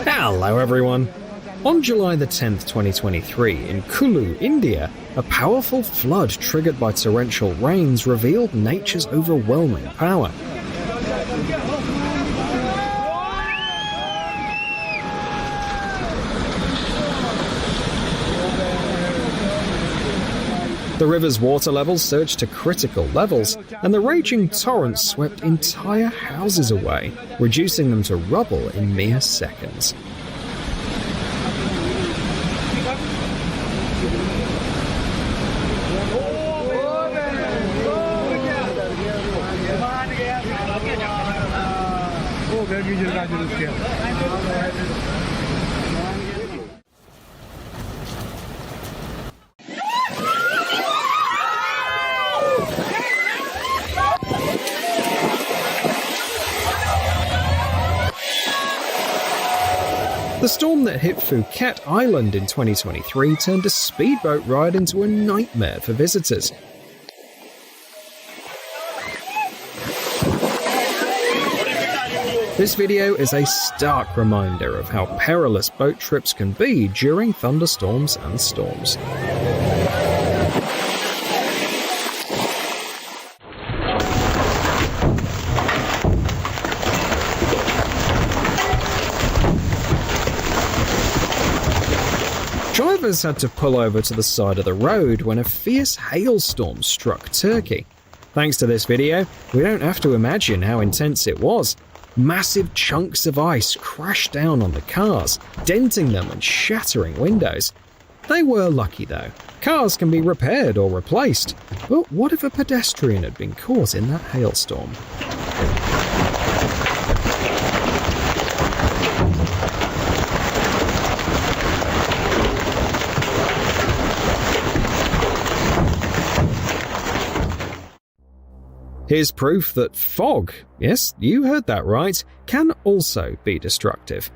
Hello everyone! On July the 10th, 2023, in Kulu, India, a powerful flood triggered by torrential rains revealed nature's overwhelming power. The river's water levels surged to critical levels, and the raging torrent swept entire houses away, reducing them to rubble in mere seconds. The storm that hit Phuket Island in 2023 turned a speedboat ride into a nightmare for visitors. This video is a stark reminder of how perilous boat trips can be during thunderstorms and storms. Drivers had to pull over to the side of the road when a fierce hailstorm struck Turkey. Thanks to this video, we don't have to imagine how intense it was. Massive chunks of ice crashed down on the cars, denting them and shattering windows. They were lucky though. Cars can be repaired or replaced. But what if a pedestrian had been caught in that hailstorm? Here's proof that fog, yes, you heard that right, can also be destructive.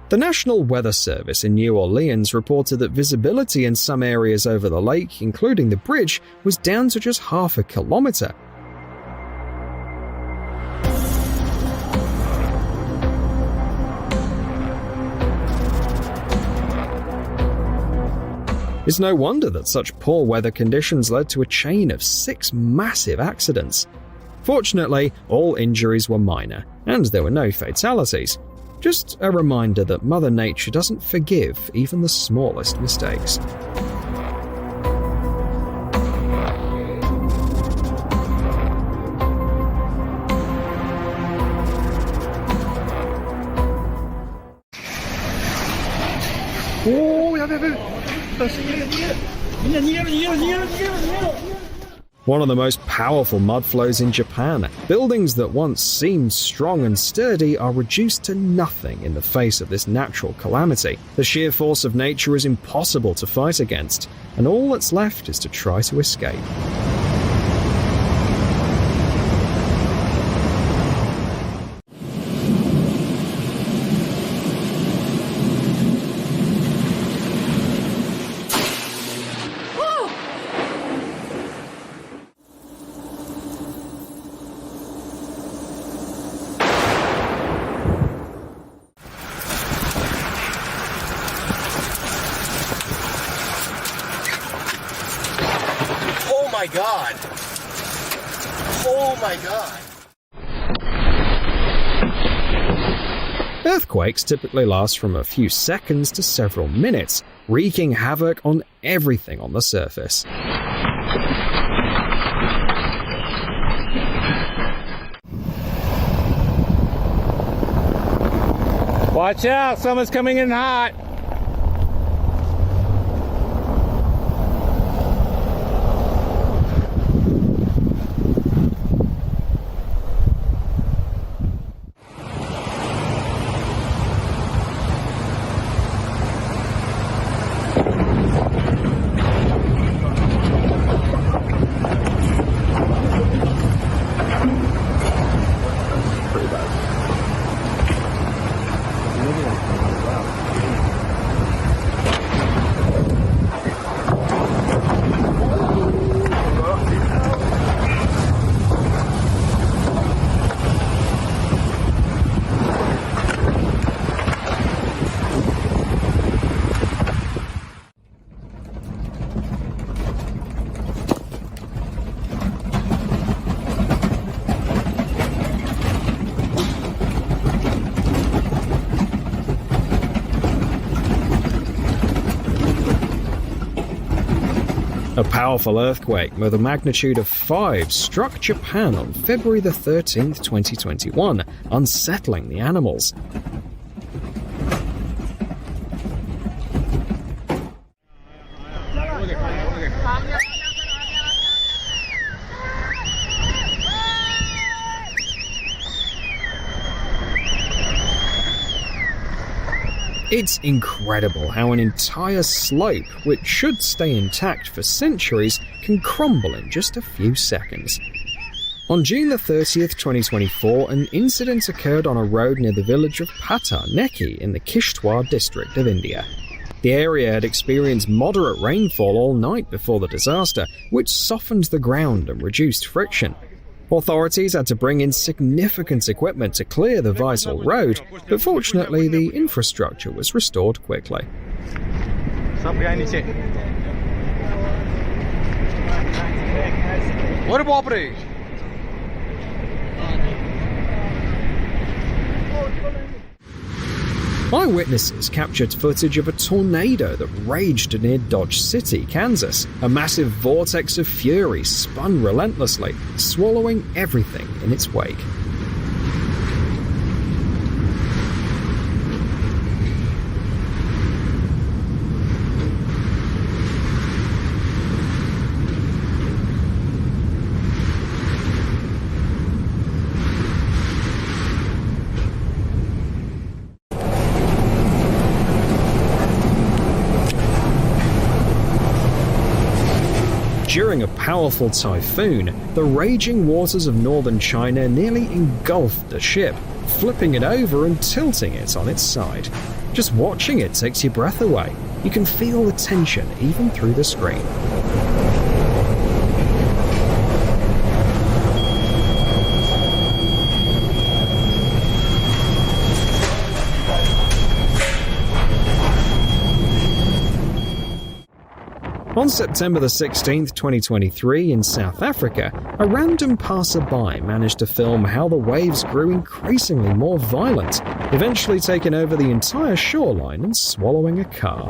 The National Weather Service in New Orleans reported that visibility in some areas over the lake, including the bridge, was down to just half a kilometer. It's no wonder that such poor weather conditions led to a chain of 6 massive accidents. Fortunately, all injuries were minor, and there were no fatalities. Just a reminder that Mother Nature doesn't forgive even the smallest mistakes. One of the most powerful mud flows in Japan. Buildings that once seemed strong and sturdy are reduced to nothing in the face of this natural calamity. The sheer force of nature is impossible to fight against, and all that's left is to try to escape. Oh my God! Oh my God! Earthquakes typically last from a few seconds to several minutes, wreaking havoc on everything on the surface. Watch out, someone's coming in hot. A powerful earthquake with a magnitude of 5 struck Japan on February the 13th, 2021, unsettling the animals. It's incredible how an entire slope, which should stay intact for centuries, can crumble in just a few seconds. On June the 30th, 2024, an incident occurred on a road near the village of Pata Neki in the Kishtwar district of India. The area had experienced moderate rainfall all night before the disaster, which softened the ground and reduced friction. Authorities had to bring in significant equipment to clear the vital road, but fortunately the infrastructure was restored quickly. Eyewitnesses captured footage of a tornado that raged near Dodge City, Kansas. A massive vortex of fury spun relentlessly, swallowing everything in its wake. During a powerful typhoon, the raging waters of northern China nearly engulfed the ship, flipping it over and tilting it on its side. Just watching it takes your breath away. You can feel the tension even through the screen. On September the 16th, 2023, in South Africa, a random passerby managed to film how the waves grew increasingly more violent, eventually taking over the entire shoreline and swallowing a car.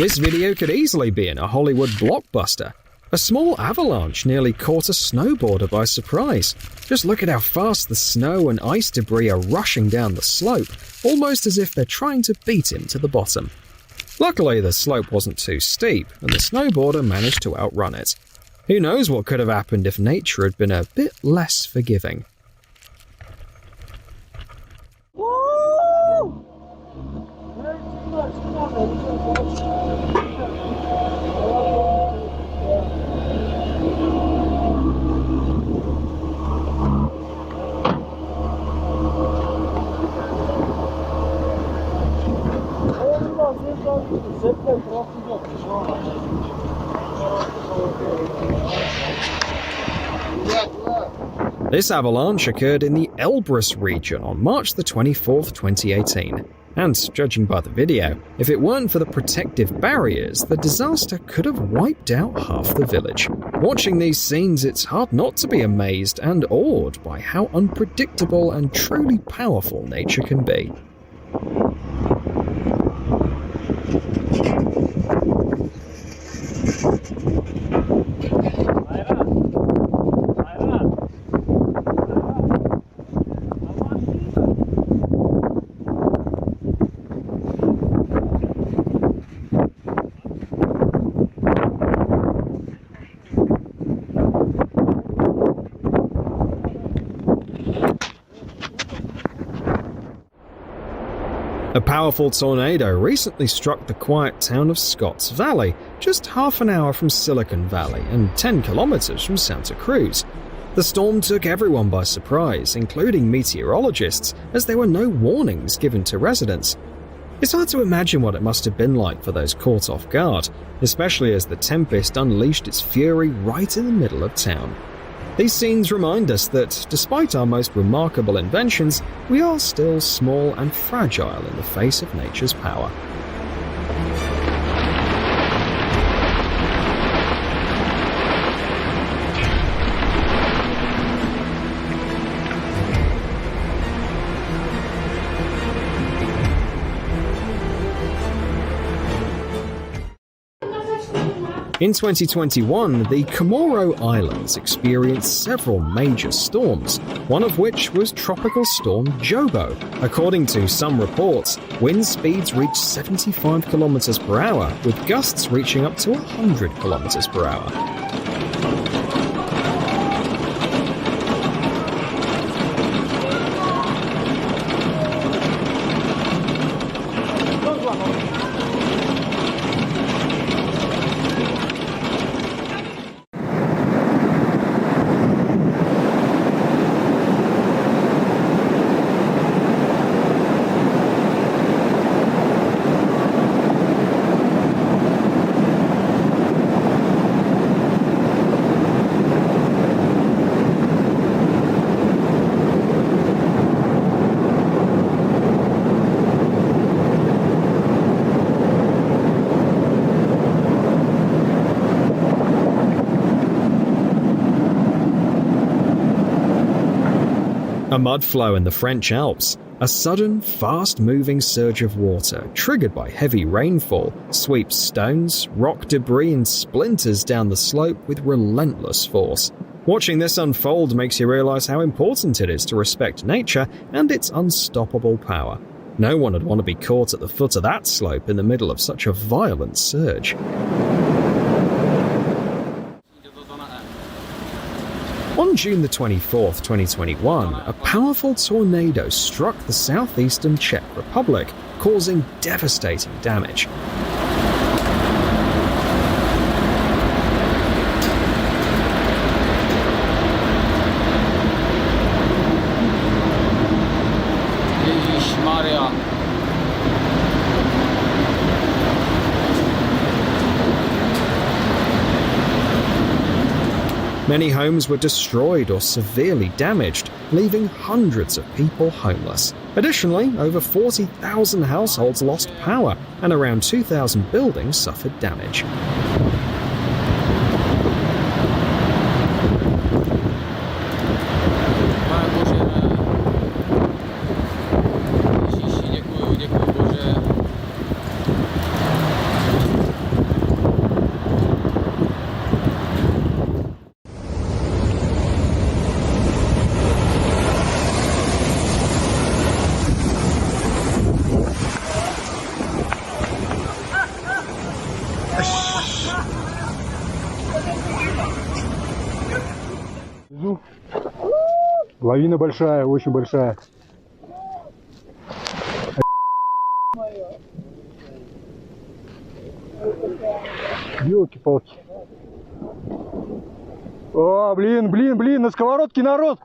This video could easily be in a Hollywood blockbuster. A small avalanche nearly caught a snowboarder by surprise. Just look at how fast the snow and ice debris are rushing down the slope, almost as if they're trying to beat him to the bottom. Luckily, the slope wasn't too steep, and the snowboarder managed to outrun it. Who knows what could have happened if nature had been a bit less forgiving. This avalanche occurred in the Elbrus region on March the 24th, 2018. And judging by the video, if it weren't for the protective barriers, the disaster could have wiped out half the village. Watching these scenes, it's hard not to be amazed and awed by how unpredictable and truly powerful nature can be. A powerful tornado recently struck the quiet town of Scotts Valley, just half an hour from Silicon Valley and 10 kilometers from Santa Cruz. The storm took everyone by surprise, including meteorologists, as there were no warnings given to residents. It's hard to imagine what it must have been like for those caught off guard, especially as the tempest unleashed its fury right in the middle of town. These scenes remind us that, despite our most remarkable inventions, we are still small and fragile in the face of nature's power. In 2021, the Comoro Islands experienced several major storms, one of which was Tropical Storm Jobo. According to some reports, wind speeds reached 75 kilometers per hour, with gusts reaching up to 100 kilometers per hour. A mudflow in the French Alps, a sudden, fast-moving surge of water triggered by heavy rainfall, sweeps stones, rock debris and splinters down the slope with relentless force. Watching this unfold makes you realize how important it is to respect nature and its unstoppable power. No one would want to be caught at the foot of that slope in the middle of such a violent surge. On June the 24th, 2021, a powerful tornado struck the southeastern Czech Republic, causing devastating damage. Many homes were destroyed or severely damaged, leaving hundreds of people homeless. Additionally, over 40,000 households lost power, and around 2,000 buildings suffered damage. Лавина большая, очень большая. Ёлки-палки. О, блин, на сковородке народ.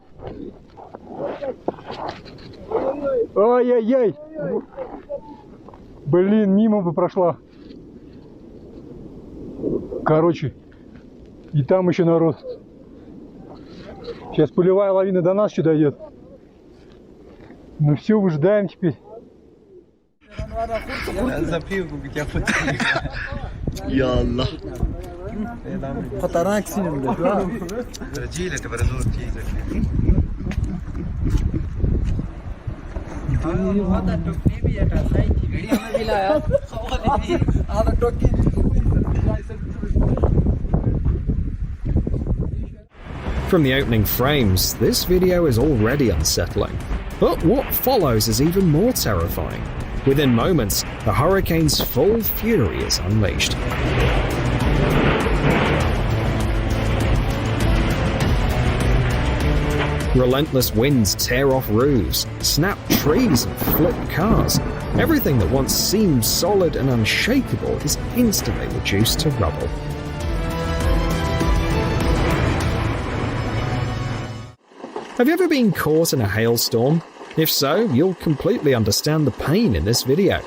Ай-яй-яй. Блин, мимо бы прошла. Короче, и там еще народ. Сейчас пулевая лавина до нас сюда идет. Ну все, выжидаем теперь. From the opening frames, this video is already unsettling. But what follows is even more terrifying. Within moments, the hurricane's full fury is unleashed. Relentless winds tear off roofs, snap trees and flip cars. Everything that once seemed solid and unshakable is instantly reduced to rubble. Have you ever been caught in a hailstorm? If so, you'll completely understand the pain in this video.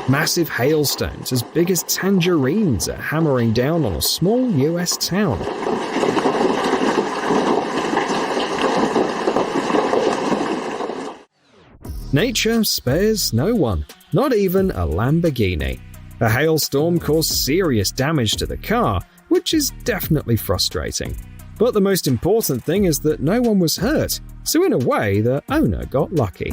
Massive hailstones as big as tangerines are hammering down on a small US town. Nature spares no one, not even a Lamborghini. A hailstorm caused serious damage to the car, which is definitely frustrating. But the most important thing is that no one was hurt, so in a way the owner got lucky.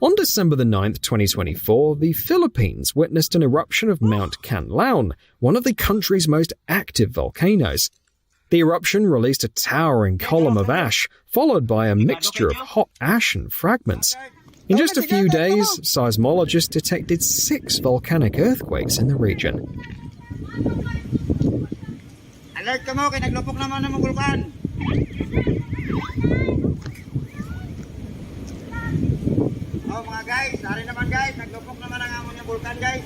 On December the 9th, 2024, the Philippines witnessed an eruption of Mount Canlaon, one of the country's most active volcanoes. The eruption released a towering column of ash, followed by a mixture of hot ash and fragments. In just a few days, seismologists detected 6 volcanic earthquakes in the region. Alert ka mo, kaya naglupok naman ng vulkan. Oh mga guys, hari naman guys, naglupok naman ang amon yung vulkan guys.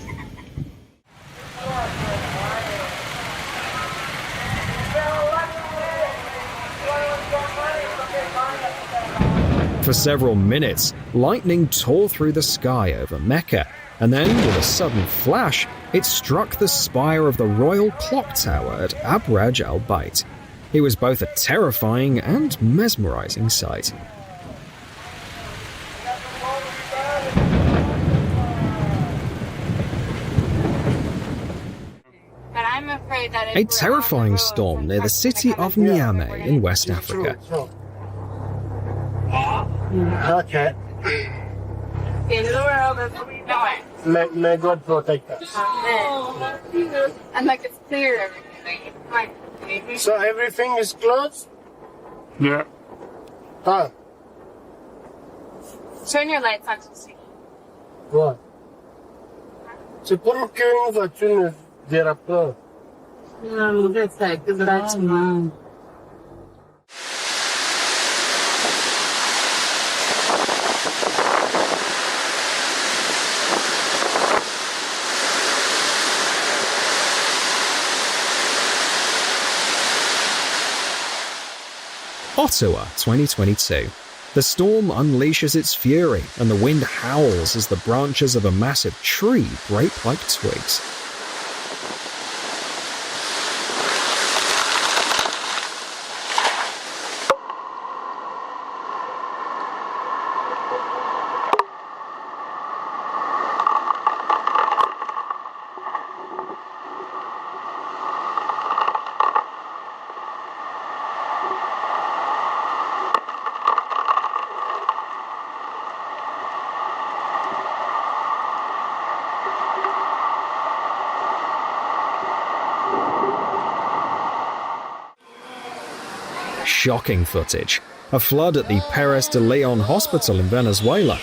For several minutes, lightning tore through the sky over Mecca, and then, with a sudden flash, it struck the spire of the royal clock tower at Abraj al-Bait. It was both a terrifying and mesmerizing sight. A terrifying storm near the city of Niamey in West Africa. Okay. May God protect us. And like it's clear everything. So everything is closed? Yeah. Ah, Turn your lights on to see. what? C'est pourquoi une voiture ne dérape pas. No, that's like that's mine. Ottawa 2022. The storm unleashes its fury, and the wind howls as the branches of a massive tree break like twigs. Shocking footage. a flood at the Perez de Leon Hospital in Venezuela.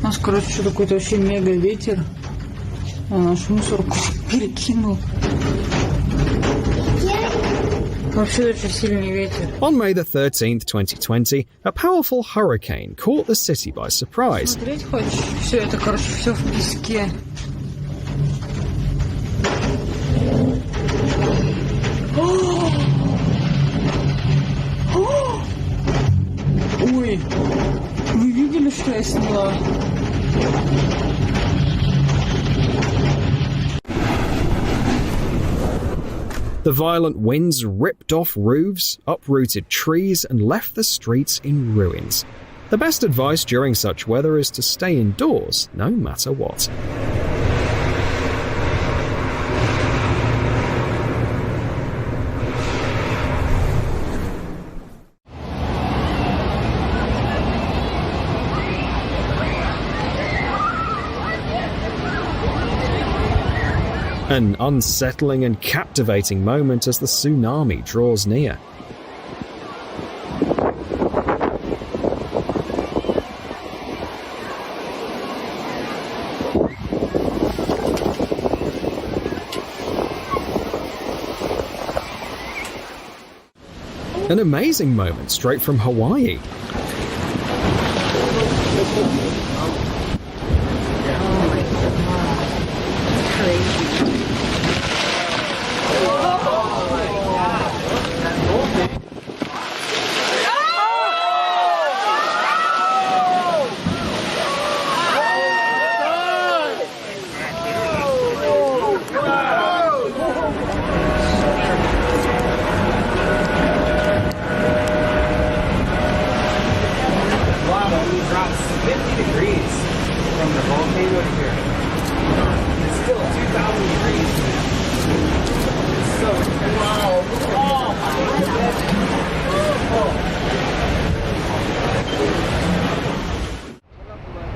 У нас, короче, что такой-то вообще мега ветер. А нашу мусорку перекинул. Вообще очень сильный ветер. On May the 13th, 2020, a powerful hurricane caught the city by surprise. Смотреть хочешь? Все это, короче, все в песке. Ой, вы видели, что я сняла? The violent winds ripped off roofs, uprooted trees, and left the streets in ruins. The best advice during such weather is to stay indoors, no matter what. An unsettling and captivating moment as the tsunami draws near. An amazing moment straight from Hawaii.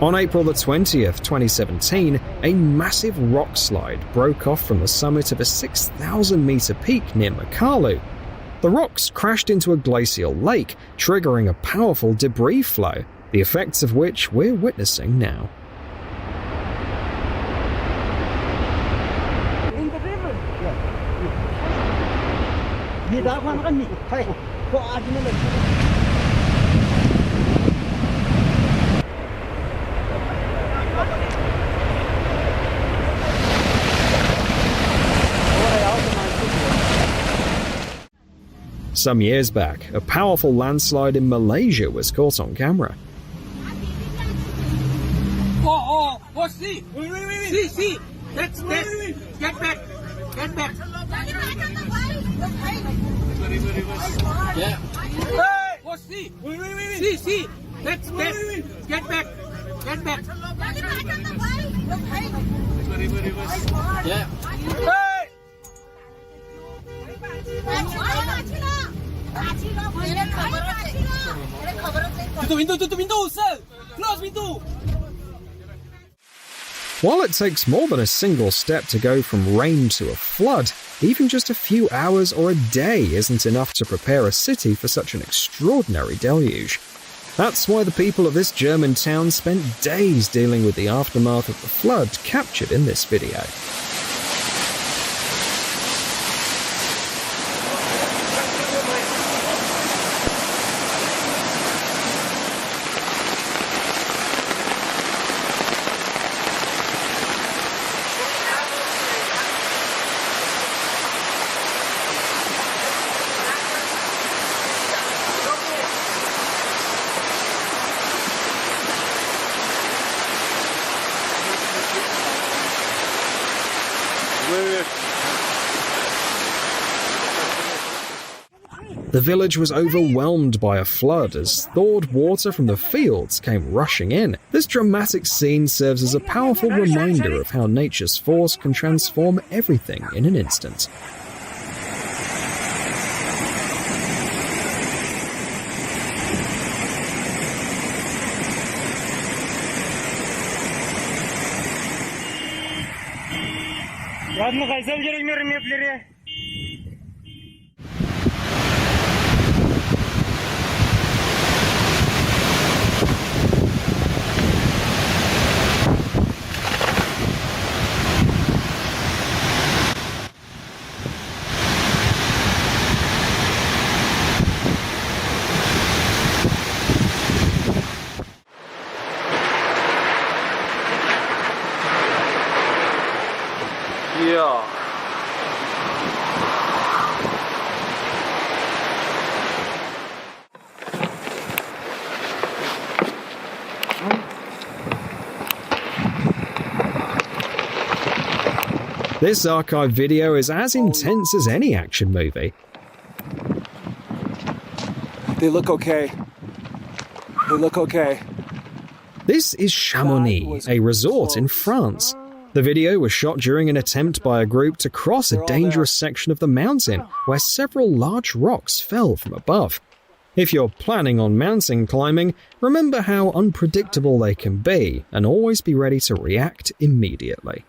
On April the 20th, 2017, a massive rock slide broke off from the summit of a 6,000-meter peak near Makalu. The rocks crashed into a glacial lake, triggering a powerful debris flow, the effects of which we're witnessing now. Some years back, a powerful landslide in Malaysia was caught on camera. See! See! That's get back! Get back! Yeah. Hey! See! See! That's get back! Get back! Yeah. Hey! Tutup pintu, sir! Close pintu! While it takes more than a single step to go from rain to a flood, even just a few hours or a day isn't enough to prepare a city for such an extraordinary deluge. That's why the people of this German town spent days dealing with the aftermath of the flood captured in this video. The village was overwhelmed by a flood as thawed water from the fields came rushing in. This dramatic scene serves as a powerful reminder of how nature's force can transform everything in an instant. This archive video is as intense as any action movie. They look okay. They look okay. This is Chamonix, a resort in France. The video was shot during an attempt by a group to cross a dangerous section of the mountain where several large rocks fell from above. If you're planning on mountain climbing, remember how unpredictable they can be and always be ready to react immediately.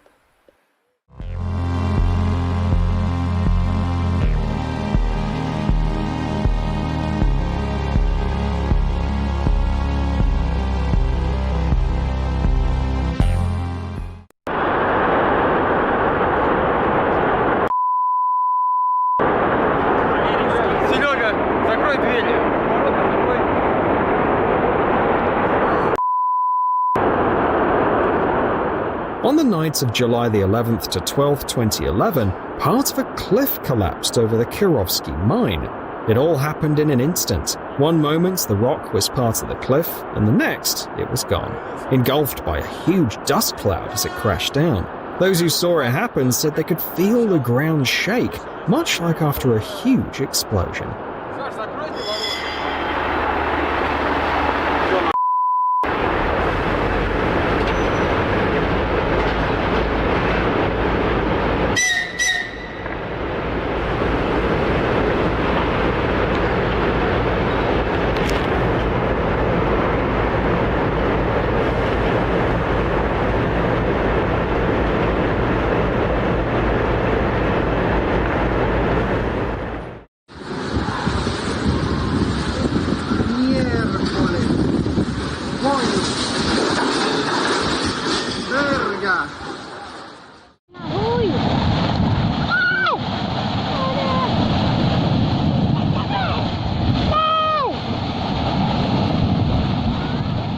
On the night of July the 11th to 12th, 2011, part of a cliff collapsed over the Kirovsky mine. It all happened in an instant. One moment the rock was part of the cliff, and the next it was gone, engulfed by a huge dust cloud as it crashed down. Those who saw it happen said they could feel the ground shake, much like after a huge explosion.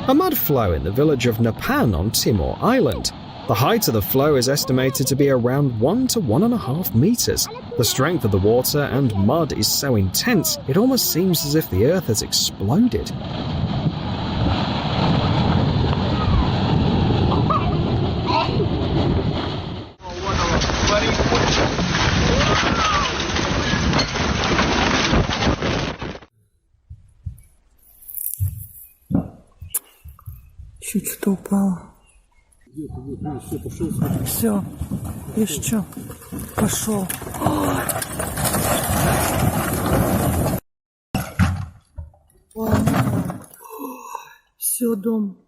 A mud flow in the village of Napan on Timor Island. The height of the flow is estimated to be around 1 to 1.5 meters. The strength of the water and mud is so intense, it almost seems as if the earth has exploded. Чуть что упало. Все, видишь что? Пошел. Все, дом.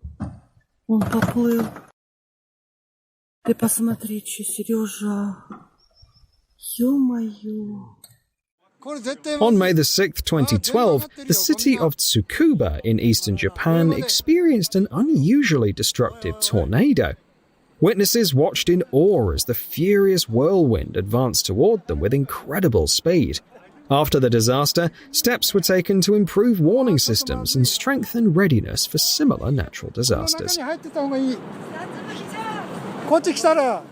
Он поплыл. Ты посмотри, что, Сережа. Ё-моё. On May the 6th, 2012, the city of Tsukuba in eastern Japan experienced an unusually destructive tornado. Witnesses watched in awe as the furious whirlwind advanced toward them with incredible speed. After the disaster, steps were taken to improve warning systems and strengthen readiness for similar natural disasters. こっち来たら、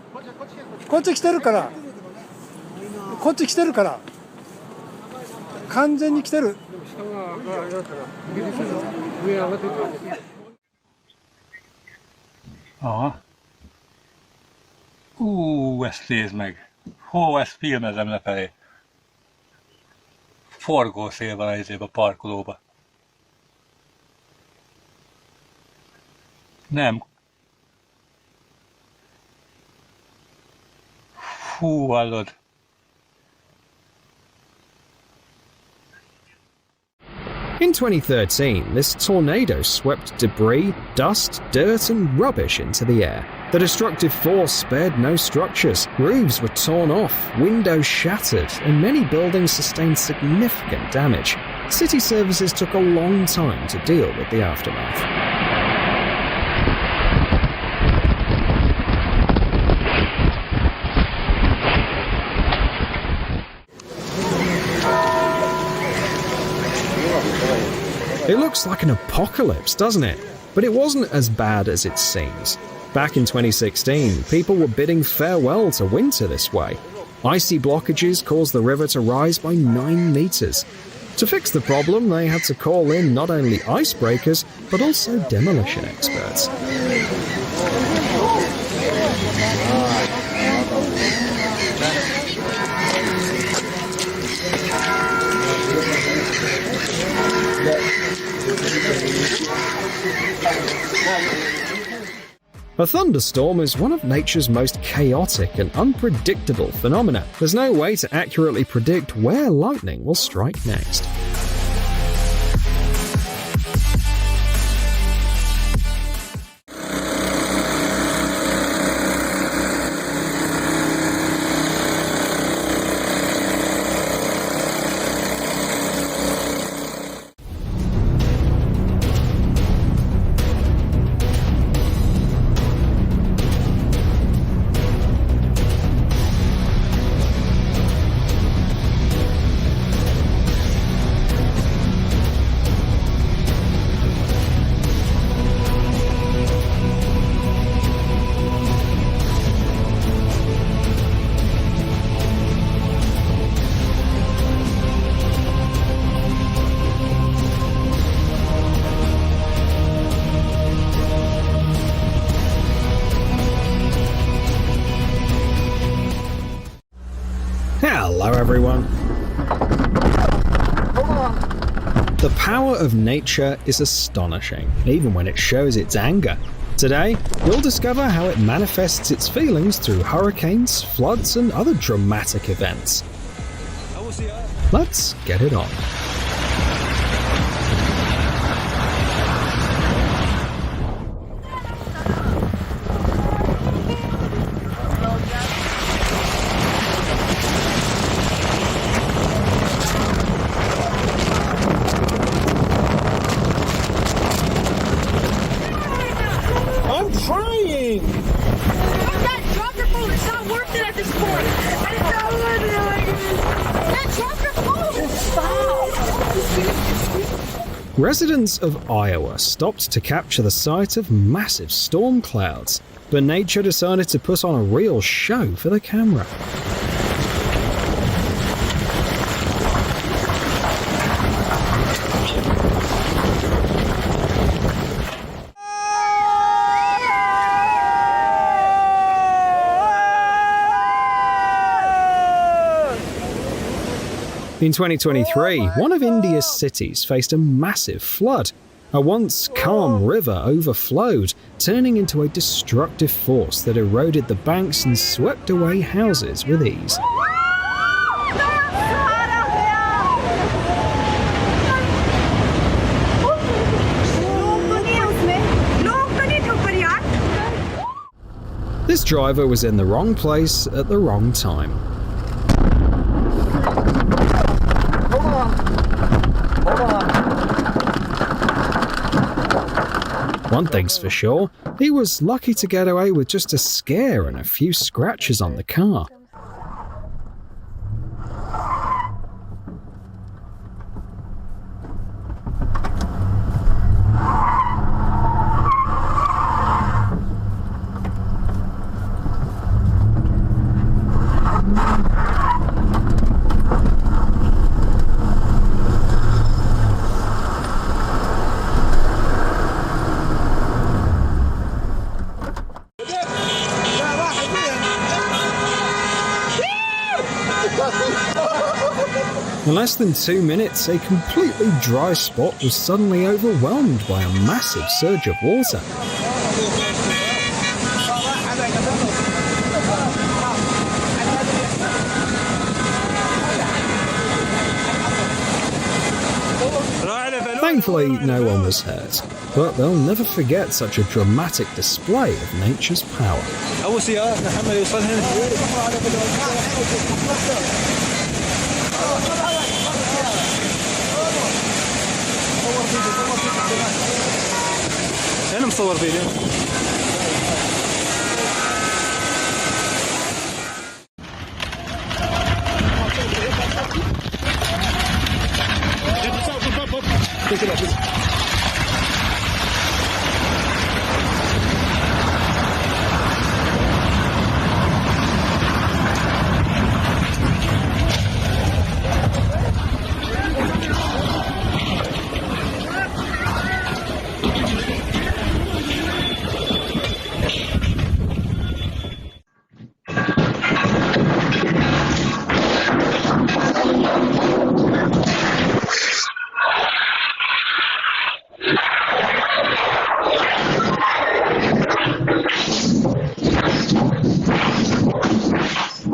こっち来てるから、こっち来てるから、完全に来てる。Ja. Ezt nézd meg. Hol ezt filmezem lefelé? Forgószél van a parkolóba. Nem. Hú, hallod. In 2013, this tornado swept debris, dust, dirt and rubbish into the air. The destructive force spared no structures. Roofs were torn off, windows shattered, and many buildings sustained significant damage. City services took a long time to deal with the aftermath. It looks like an apocalypse, doesn't it? But it wasn't as bad as it seems. Back in 2016, people were bidding farewell to winter this way. Icy blockages caused the river to rise by 9 meters. To fix the problem, they had to call in not only icebreakers, but also demolition experts. A thunderstorm is one of nature's most chaotic and unpredictable phenomena. There's no way to accurately predict where lightning will strike next. Hello everyone. The power of nature is astonishing, even when it shows its anger. Today, you'll discover how it manifests its feelings through hurricanes, floods, and other dramatic events. Let's get it on. Residents of Iowa stopped to capture the sight of massive storm clouds, but nature decided to put on a real show for the camera. In 2023, one of India's cities faced a massive flood. A once calm river overflowed, turning into a destructive force that eroded the banks and swept away houses with ease. This driver was in the wrong place at the wrong time. One thing's for sure, he was lucky to get away with just a scare and a few scratches on the car. In less than 2 minutes, a completely dry spot was suddenly overwhelmed by a massive surge of water. Thankfully, no one was hurt. but they'll never forget such a dramatic display of nature's power. أنا مصور فيديو.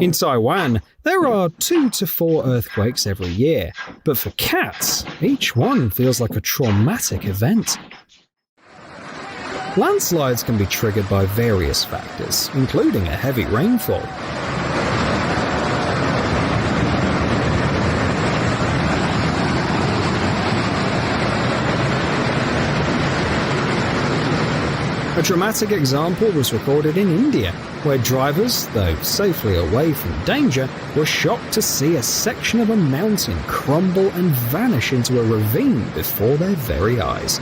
In Taiwan, there are 2 to 4 earthquakes every year, but for cats, each one feels like a traumatic event. Landslides can be triggered by various factors, including a heavy rainfall. A dramatic example was recorded in India, where drivers, though safely away from danger, were shocked to see a section of a mountain crumble and vanish into a ravine before their very eyes.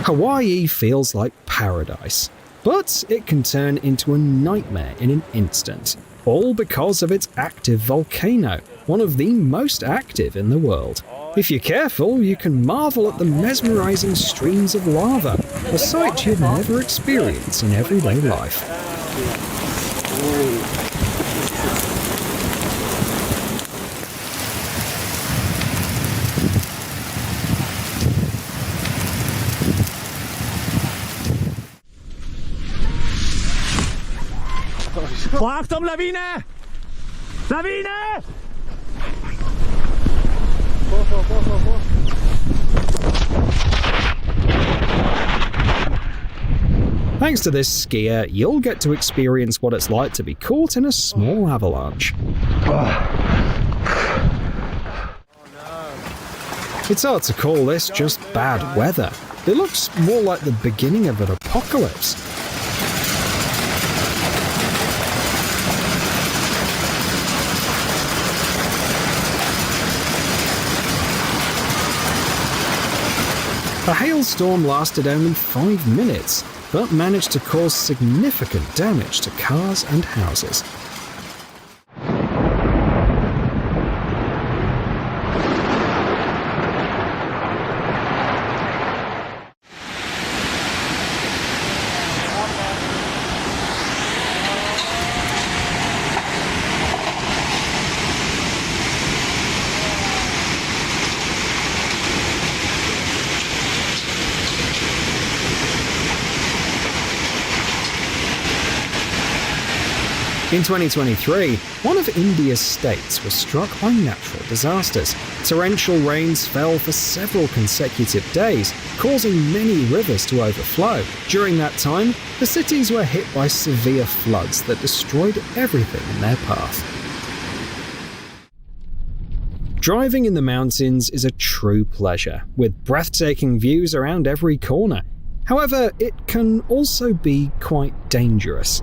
Hawaii feels like paradise, but it can turn into a nightmare in an instant, all because of its active volcano, one of the most active in the world. If you're careful, you can marvel at the mesmerizing streams of lava, a sight you'd never experience in everyday life. Achtung, Lawine! Lawine! Thanks to this skier, you'll get to experience what it's like to be caught in a small avalanche. It's hard to call this just bad weather. It looks more like the beginning of an apocalypse. The hailstorm lasted only 5 minutes, but managed to cause significant damage to cars and houses. In 2023, one of India's states was struck by natural disasters. Torrential rains fell for several consecutive days, causing many rivers to overflow. During that time, the cities were hit by severe floods that destroyed everything in their path. Driving in the mountains is a true pleasure, with breathtaking views around every corner. However, it can also be quite dangerous.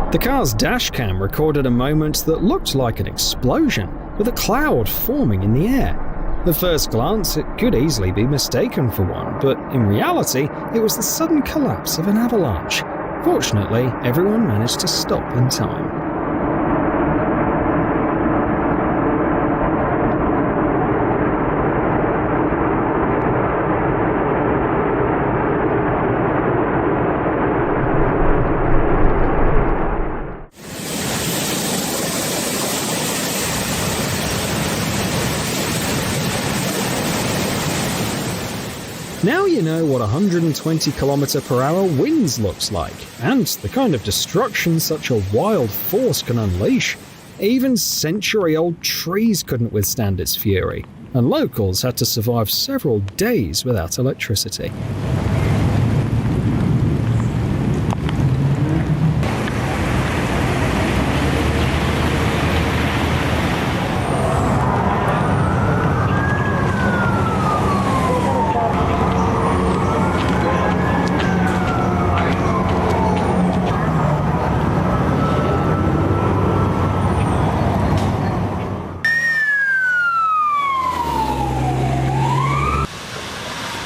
The car's dashcam recorded a moment that looked like an explosion, with a cloud forming in the air. At first glance, it could easily be mistaken for one, but in reality, it was the sudden collapse of an avalanche. Fortunately, everyone managed to stop in time. 120 km/h winds looks like, and the kind of destruction such a wild force can unleash. Even century-old trees couldn't withstand its fury, and locals had to survive several days without electricity.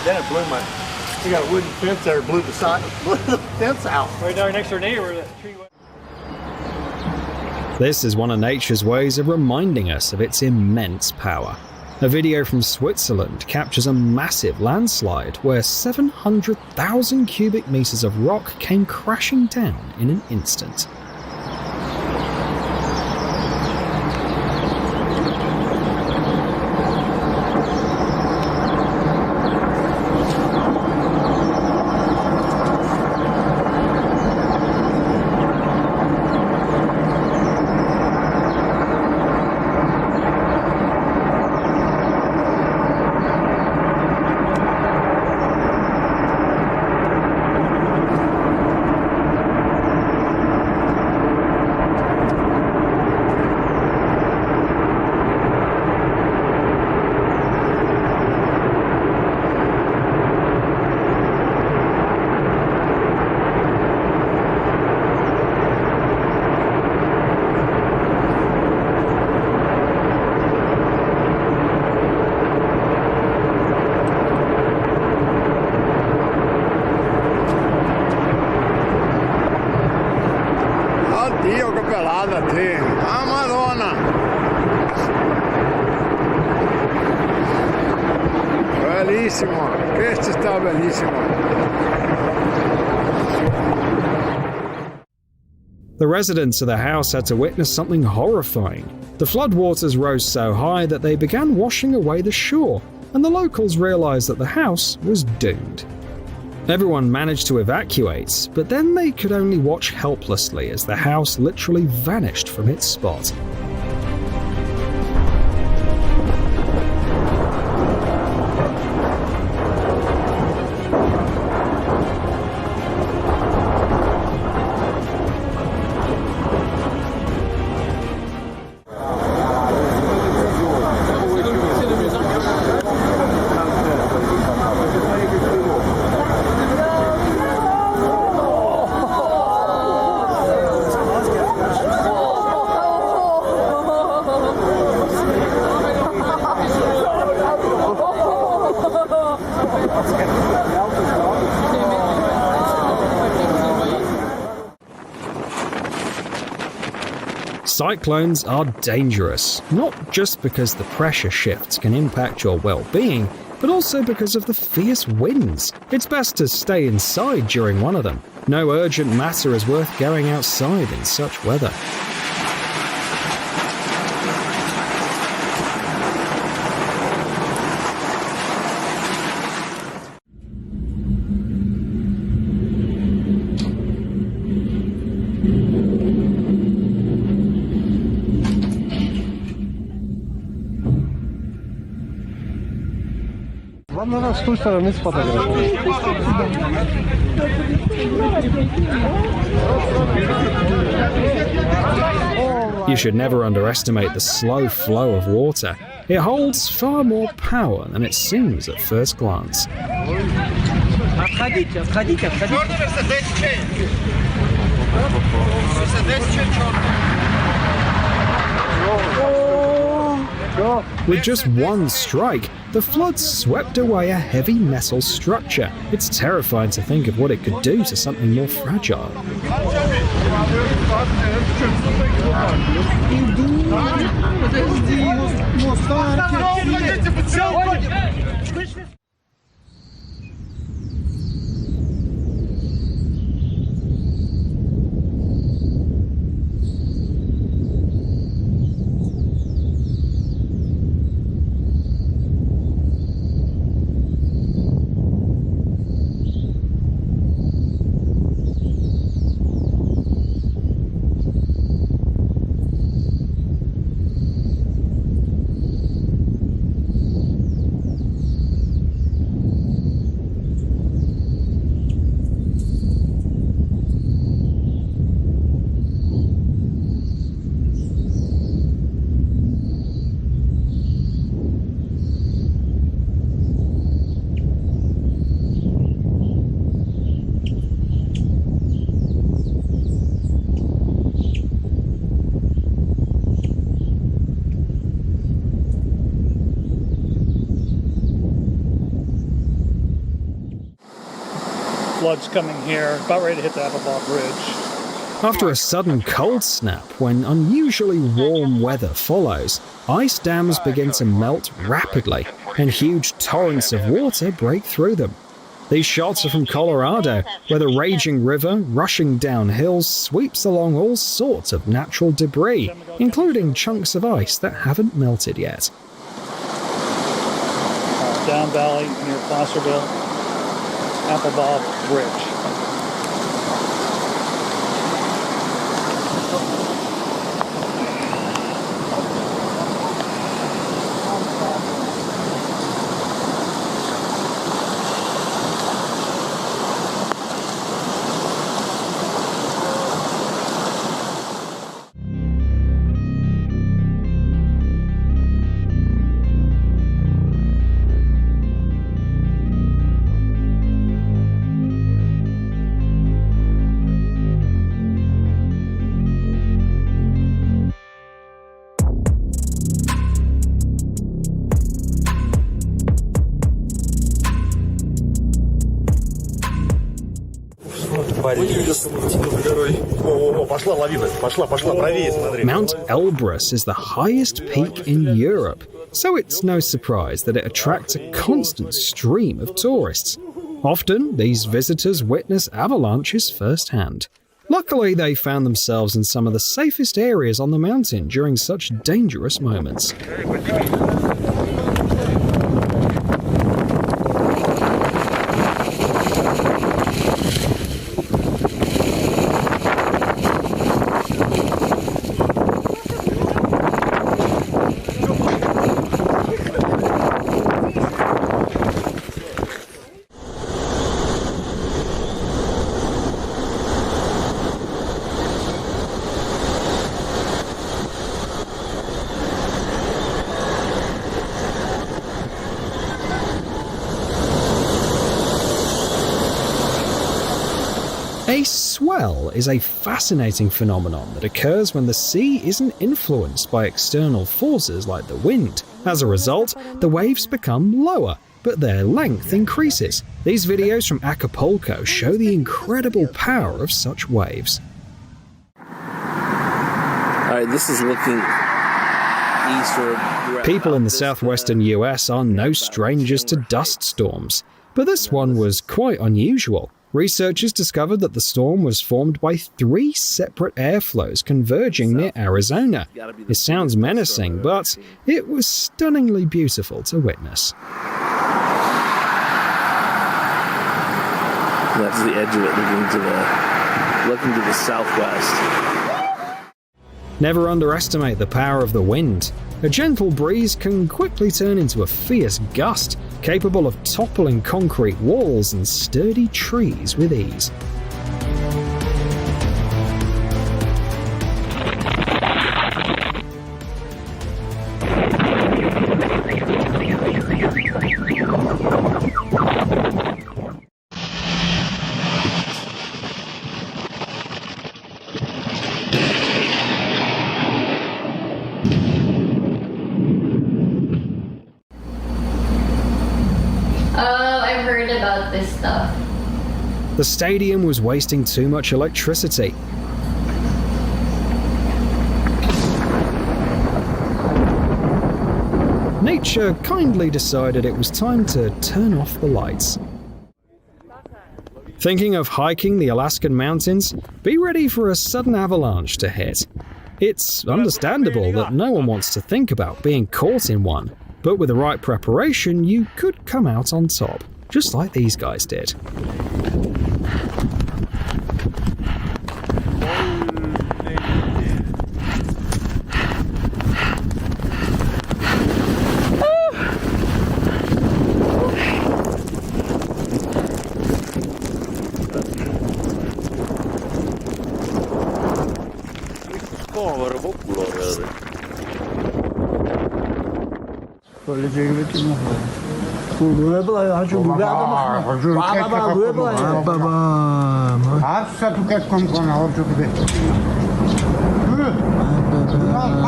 Then it blew we got a wooden fence there, blew the fence out. Right down next to our neighbor, that tree. This is one of nature's ways of reminding us of its immense power. A video from Switzerland captures a massive landslide where 700,000 cubic meters of rock came crashing down in an instant. Dio, che pelada tem. Ah, Madonna. Bellissimo. Questo sta bellissimo. The residents of the house had to witness something horrifying. The floodwaters rose so high that they began washing away the shore, and the locals realized that the house was doomed. Everyone managed to evacuate, but then they could only watch helplessly as the house literally vanished from its spot. Cyclones are dangerous, not just because the pressure shifts can impact your well-being, but also because of the fierce winds. It's best to stay inside during one of them. No urgent matter is worth going outside in such weather. You should never underestimate the slow flow of water. It holds far more power than it seems at first glance. With just one strike, the flood swept away a heavy metal structure. It's terrifying to think of what it could do to something more fragile. Flood's coming here, about ready to hit the Appleball Bridge. After a sudden cold snap, when unusually warm weather follows, ice dams begin to melt rapidly, and huge torrents of water break through them. These shots are from Colorado, where the raging river, rushing down hills, sweeps along all sorts of natural debris, including chunks of ice that haven't melted yet. Down Valley near Placerville, Appleball Bridge. Mount Elbrus is the highest peak in Europe, so it's no surprise that it attracts a constant stream of tourists. Often, these visitors witness avalanches firsthand. Luckily, they found themselves in some of the safest areas on the mountain during such dangerous moments. A swell is a fascinating phenomenon that occurs when the sea isn't influenced by external forces like the wind. As a result, the waves become lower, but their length increases. These videos from Acapulco show the incredible power of such waves. Alright, this is looking eastward. People in the southwestern US are no strangers to dust storms, but this one was quite unusual. Researchers discovered that the storm was formed by 3 separate airflows converging near Arizona. It sounds menacing, but it was stunningly beautiful to witness. That's the edge of it, looking to the southwest. Never underestimate the power of the wind. A gentle breeze can quickly turn into a fierce gust, capable of toppling concrete walls and sturdy trees with ease. I've heard about this stuff. The stadium was wasting too much electricity. Nature kindly decided it was time to turn off the lights. Thinking of hiking the Alaskan mountains? Be ready for a sudden avalanche to hit. It's understandable that no one wants to think about being caught in one, but with the right preparation, you could come out on top, just like these guys did.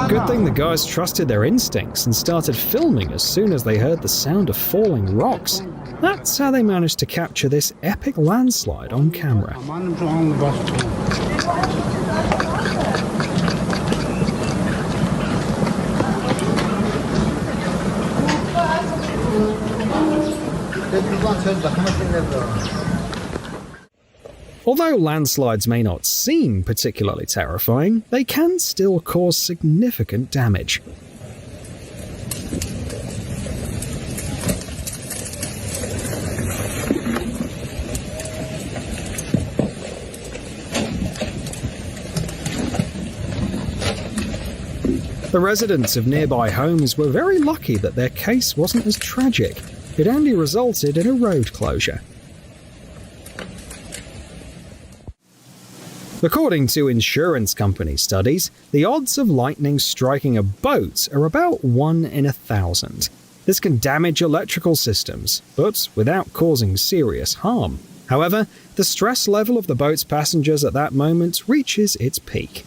Good thing the guys trusted their instincts and started filming as soon as they heard the sound of falling rocks. That's how they managed to capture this epic landslide on camera. Although landslides may not seem particularly terrifying, they can still cause significant damage. The residents of nearby homes were very lucky that their case wasn't as tragic. It only resulted in a road closure. According to insurance company studies, the odds of lightning striking a boat are about 1 in 1,000. This can damage electrical systems, but without causing serious harm. However, the stress level of the boat's passengers at that moment reaches its peak.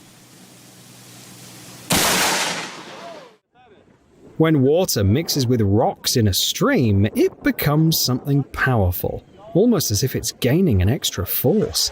When water mixes with rocks in a stream, it becomes something powerful, almost as if it's gaining an extra force.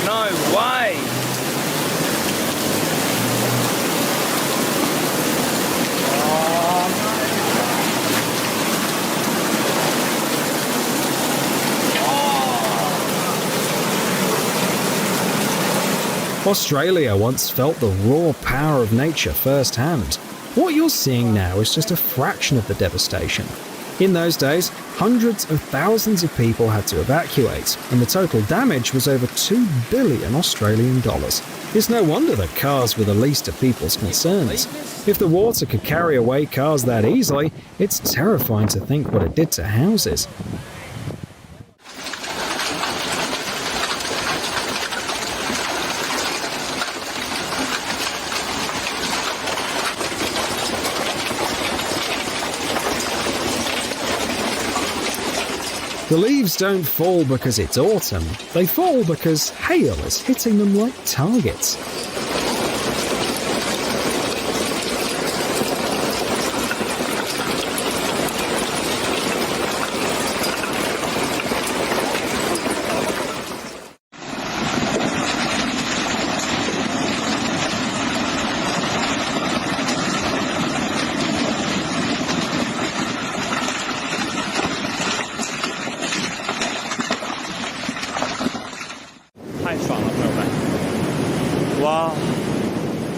No way! Australia once felt the raw power of nature firsthand. What you're seeing now is just a fraction of the devastation. In those days, hundreds of thousands of people had to evacuate, and the total damage was over 2 billion Australian dollars. It's no wonder that cars were the least of people's concerns. If the water could carry away cars that easily, it's terrifying to think what it did to houses. The leaves don't fall because it's autumn, they fall because hail is hitting them like targets.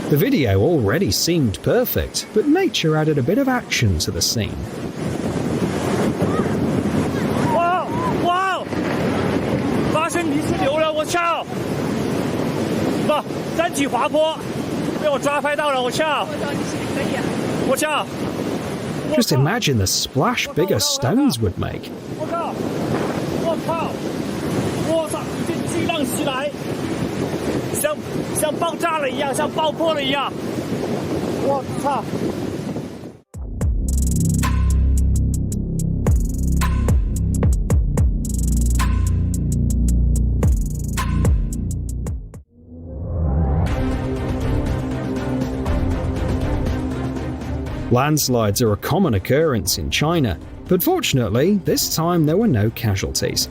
The video already seemed perfect, but nature added a bit of action to the scene. Wow! Wow! 发生泥石流了，我操！不，山体滑坡，被我抓拍到了，我操！我操！ Just imagine the splash bigger stones would make. 我靠！我靠！我操！一阵巨浪袭来。 像爆炸了一样，像爆破了一样，我操！ Landslides are a common occurrence in China, but fortunately, this time there were no casualties.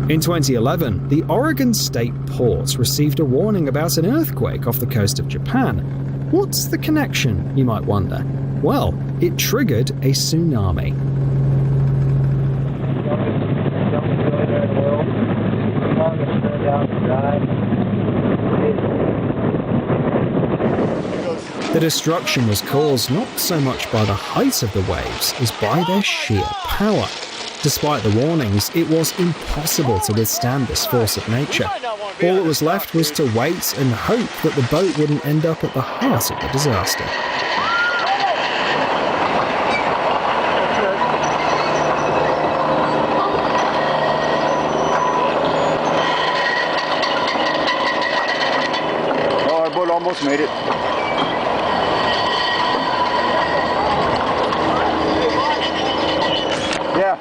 In 2011, the Oregon State Port received a warning about an earthquake off the coast of Japan. What's the connection, you might wonder? Well, it triggered a tsunami. The destruction was caused not so much by the height of the waves as by their sheer power. Despite the warnings, it was impossible to withstand this force of nature. All that was left was to wait and hope that the boat wouldn't end up at the heart of the disaster. Oh, our boat almost made it. Yeah.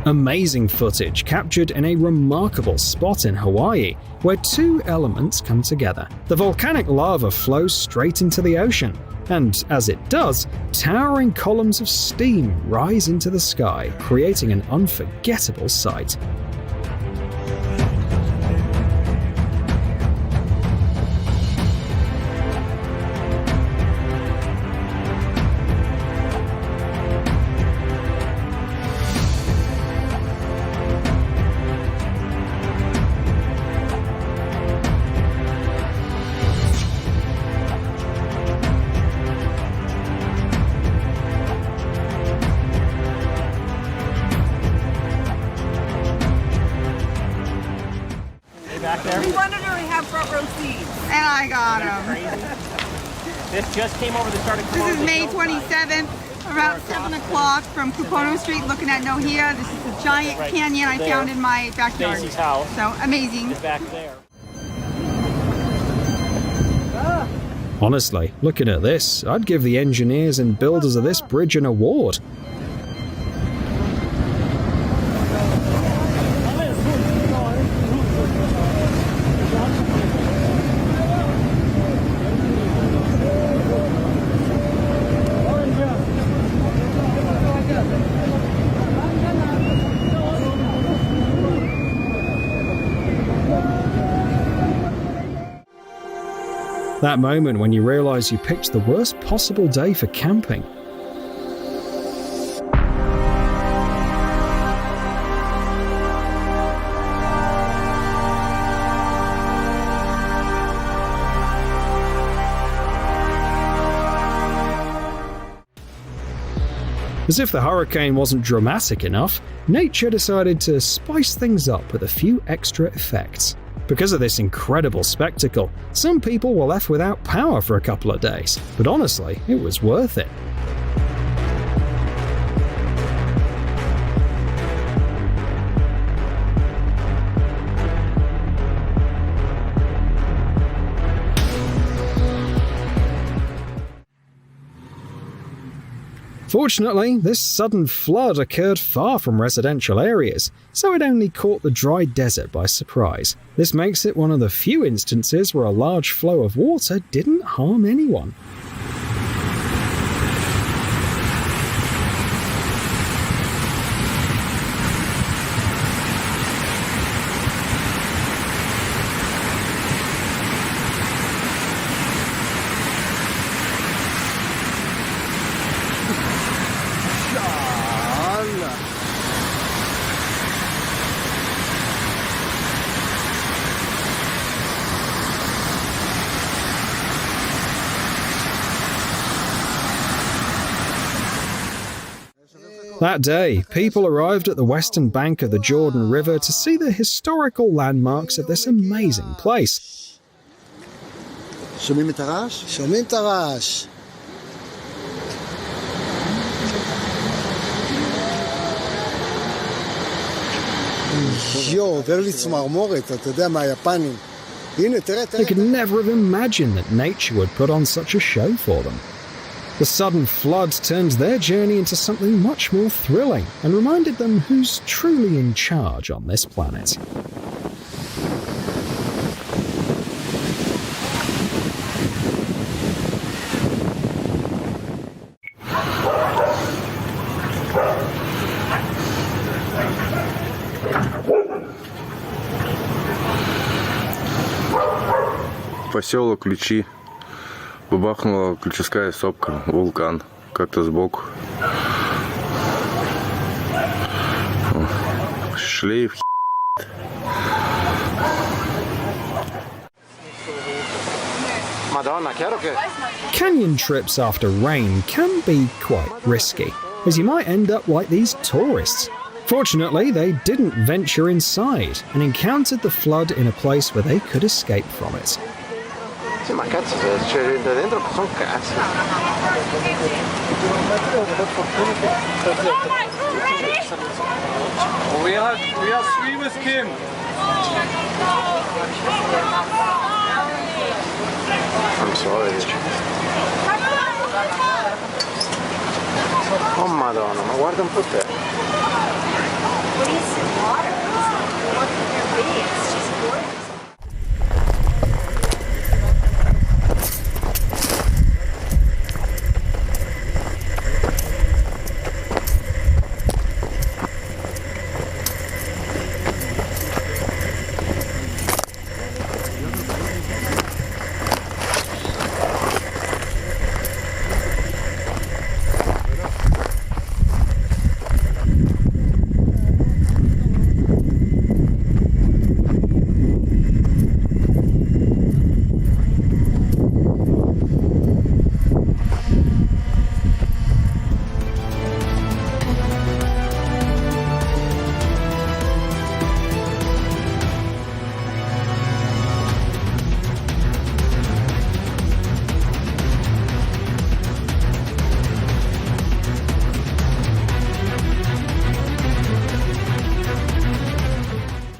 Amazing footage captured in a remarkable spot in Hawaii, where two elements come together. The volcanic lava flows straight into the ocean, and as it does, towering columns of steam rise into the sky, creating an unforgettable sight. We wanted her to have front row seats. And I got him. This just came over the start of This is May 27th, around 7 o'clock from Kupono Street looking at Nohea. This is a giant canyon I found in my backyard. Stacy's house. So amazing. Back there. Honestly, looking at this, I'd give the engineers and builders of this bridge an award. That moment when you realize you picked the worst possible day for camping. As if the hurricane wasn't dramatic enough, nature decided to spice things up with a few extra effects. Because of this incredible spectacle, some people were left without power for a couple of days, but honestly, it was worth it. Fortunately, this sudden flood occurred far from residential areas, so it only caught the dry desert by surprise. This makes it one of the few instances where a large flow of water didn't harm anyone. That day, people arrived at the western bank of the Jordan River to see the historical landmarks of this amazing place. שומעים את הרעש? שומעים את הרעש. עובר לי צמרמורת, אתה יודע, מהיפנים. הנה, תראה. They could never have imagined that nature would put on such a show for them. The sudden flood turned their journey into something much more thrilling and reminded them who's truly in charge on this planet. Поселок Ключи. Бабахнула ключевская сопка, вулкан, как-то сбоку. Шлейф. Madonna, chiaro che... Canyon trips after rain can be quite risky, as you might end up like these tourists. Fortunately, they didn't venture inside and encountered the flood in a place where they could escape from it. Sì, ma cazzo, se c'è gente dentro sono cazzi. We are three with Kim. Non so, dice. Oh Madonna, ma guarda un po' te.